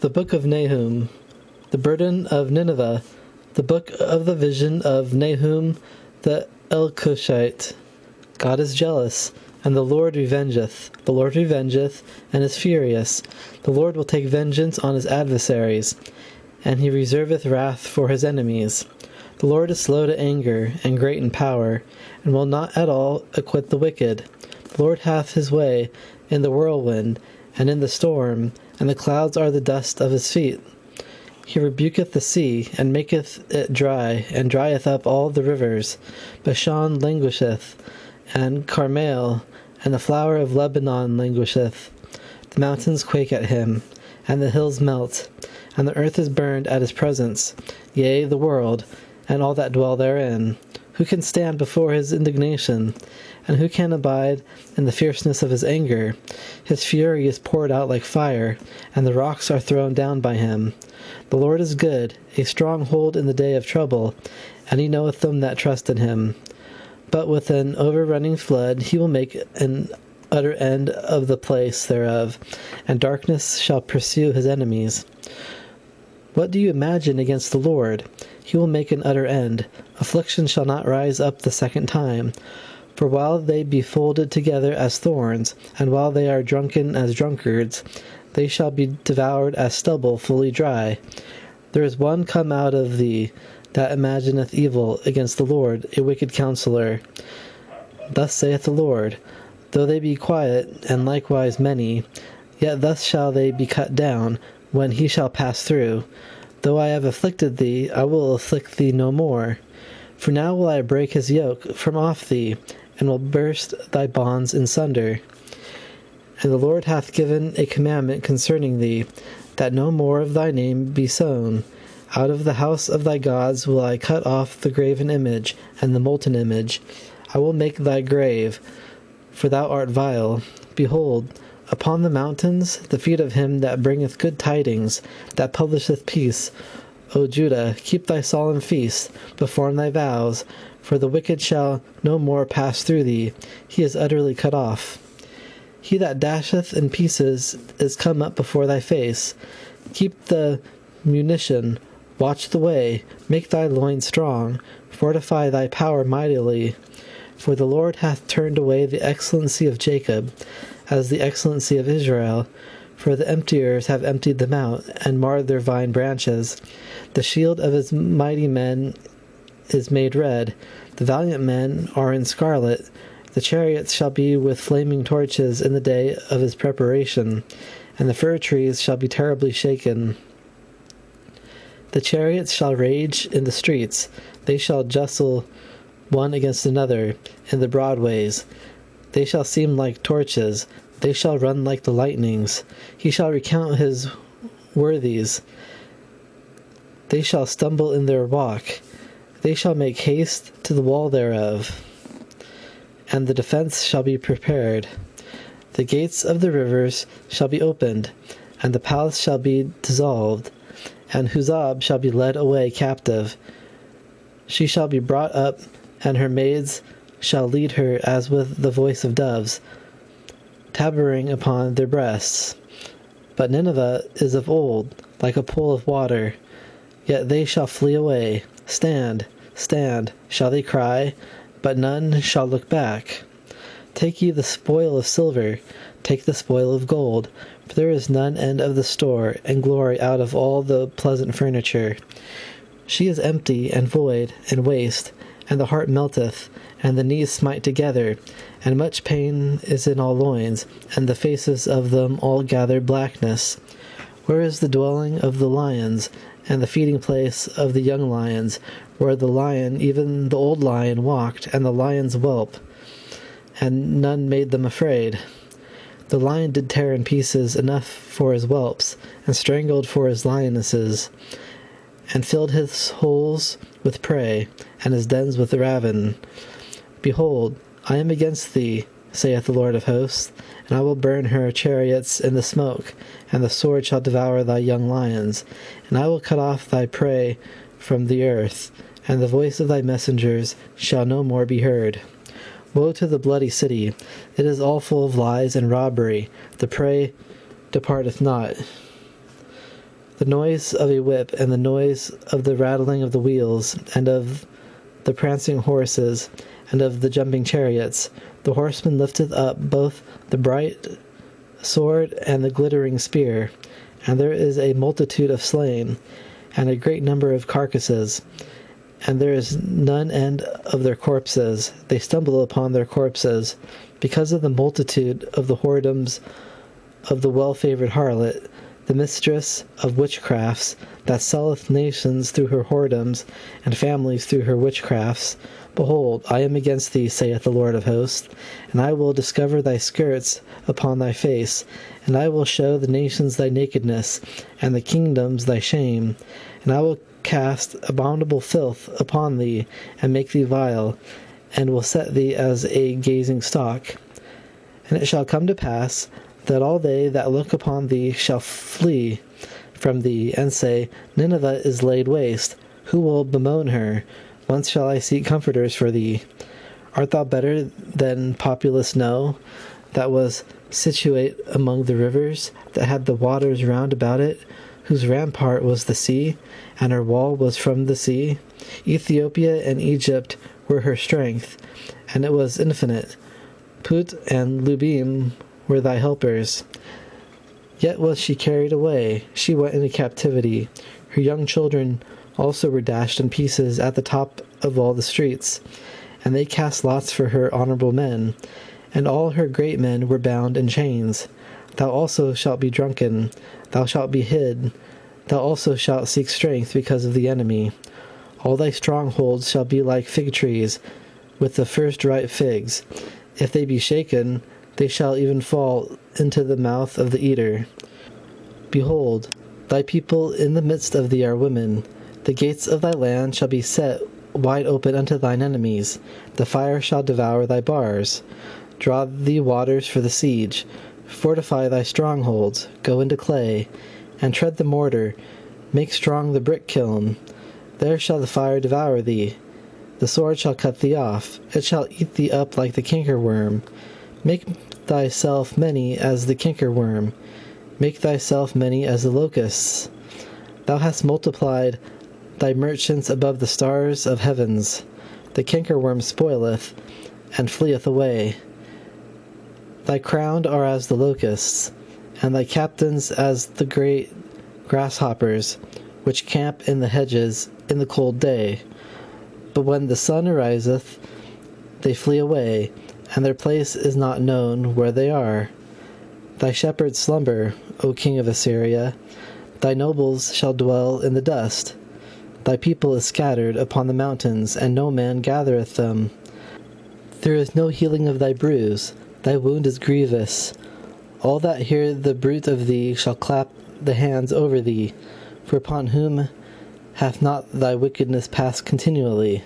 The Book of Nahum, the burden of Nineveh, the book of the vision of Nahum the Elkoshite. God is jealous, and the Lord revengeth. The Lord revengeth, and is furious. The Lord will take vengeance on his adversaries, and he reserveth wrath for his enemies. The Lord is slow to anger, and great in power, and will not at all acquit the wicked. The Lord hath his way in the whirlwind, and in the storm, and the clouds are the dust of his feet. He rebuketh the sea, and maketh it dry, and drieth up all the rivers. Bashan languisheth, and Carmel, and the flower of Lebanon languisheth. The mountains quake at him, and the hills melt, and the earth is burned at his presence, yea, the world, and all that dwell therein. Who can stand before his indignation? And who can abide in the fierceness of his anger? His fury is poured out like fire, and the rocks are thrown down by him. The Lord is good, a stronghold in the day of trouble, and he knoweth them that trust in him. But with an overrunning flood he will make an utter end of the place thereof, and darkness shall pursue his enemies. What do you imagine against the Lord? He will make an utter end. Affliction shall not rise up the second time. For while they be folded together as thorns, and while they are drunken as drunkards, they shall be devoured as stubble fully dry. There is one come out of thee that imagineth evil against the Lord, a wicked counselor. Thus saith the Lord, though they be quiet, and likewise many, yet thus shall they be cut down, when he shall pass through. Though I have afflicted thee, I will afflict thee no more. For now will I break his yoke from off thee, and will burst thy bonds in sunder. And the Lord hath given a commandment concerning thee, that no more of thy name be sown. Out of the house of thy gods will I cut off the graven image, and the molten image. I will make thy grave, for thou art vile. Behold, upon the mountains the feet of him that bringeth good tidings, that publisheth peace. O Judah, keep thy solemn feast, perform thy vows, for the wicked shall no more pass through thee. He is utterly cut off. He that dasheth in pieces is come up before thy face. Keep the munition, watch the way, make thy loins strong, fortify thy power mightily. For the Lord hath turned away the excellency of Jacob, as the excellency of Israel. For the emptiers have emptied them out, and marred their vine branches. The shield of his mighty men is made red. The valiant men are in scarlet. The chariots shall be with flaming torches in the day of his preparation, and the fir trees shall be terribly shaken. The chariots shall rage in the streets. They shall justle one against another in the broad ways. They shall seem like torches. They shall run like the lightnings. He shall recount his worthies. They shall stumble in their walk. They shall make haste to the wall thereof, and the defense shall be prepared. The gates of the rivers shall be opened, and the palace shall be dissolved, and Huzzab shall be led away captive. She shall be brought up, and her maids shall lead her as with the voice of doves, tabering upon their breasts. But Nineveh is of old, like a pool of water, yet they shall flee away. Stand, stand, shall they cry, but none shall look back. Take ye the spoil of silver, take the spoil of gold, for there is none end of the store, and glory out of all the pleasant furniture. She is empty, and void, and waste, and the heart melteth, and the knees smite together, and much pain is in all loins, and the faces of them all gather blackness. Where is the dwelling of the lions, and the feeding place of the young lions, where the lion, even the old lion, walked, and the lions whelp, and none made them afraid? The lion did tear in pieces enough for his whelps, and strangled for his lionesses, and filled his holes with prey, and his dens with ravin. Behold, I am against thee, saith the Lord of hosts, and I will burn her chariots in the smoke, and the sword shall devour thy young lions, and I will cut off thy prey from the earth, and the voice of thy messengers shall no more be heard. Woe to the bloody city! It is all full of lies and robbery. The prey departeth not. the noise of a whip, and the noise of the rattling of the wheels, and of the prancing horses, and of the jumping chariots. The horseman lifteth up both the bright sword and the glittering spear, and there is a multitude of slain, and a great number of carcasses, and there is none end of their corpses. They stumble upon their corpses, because of the multitude of the whoredoms of the well-favoured harlot, the mistress of witchcrafts, that selleth nations through her whoredoms, and families through her witchcrafts. Behold, I am against thee, saith the Lord of hosts, and I will discover thy skirts upon thy face, and I will show the nations thy nakedness, and the kingdoms thy shame, and I will cast abominable filth upon thee, and make thee vile, and will set thee as a gazing stock. And it shall come to pass, that all they that look upon thee shall flee from thee, and say, Nineveh is laid waste. Who will bemoan her? Whence shall I seek comforters for thee? Art thou better than populous No, that was situate among the rivers, that had the waters round about it, whose rampart was the sea, and her wall was from the sea? Ethiopia and Egypt were her strength, and it was infinite. Put and Lubim were thy helpers. Yet was she carried away, she went into captivity. Her young children also were dashed in pieces at the top of all the streets, and they cast lots for her honorable men, and all her great men were bound in chains. Thou also shalt be drunken, thou shalt be hid, thou also shalt seek strength because of the enemy. All thy strongholds shall be like fig trees, with the first ripe figs. If they be shaken, they shall even fall into the mouth of the eater. Behold, thy people in the midst of thee are women. The gates of thy land shall be set wide open unto thine enemies. The fire shall devour thy bars. Draw thee waters for the siege. Fortify thy strongholds. Go into clay, and tread the mortar. Make strong the brick kiln. There shall the fire devour thee. The sword shall cut thee off. It shall eat thee up like the cankerworm. Make thyself many as the cankerworm. Make thyself many as the locusts. Thou hast multiplied thy merchants above the stars of heavens. The cankerworm spoileth, and fleeth away. Thy crowned are as the locusts, and thy captains as the great grasshoppers, which camp in the hedges in the cold day. But when the sun ariseth, they flee away, and their place is not known where they are. Thy shepherds slumber, O king of Assyria. Thy nobles shall dwell in the dust. Thy people is scattered upon the mountains, and no man gathereth them. There is no healing of thy bruise. Thy wound is grievous. All that hear the bruit of thee shall clap the hands over thee, for upon whom hath not thy wickedness passed continually?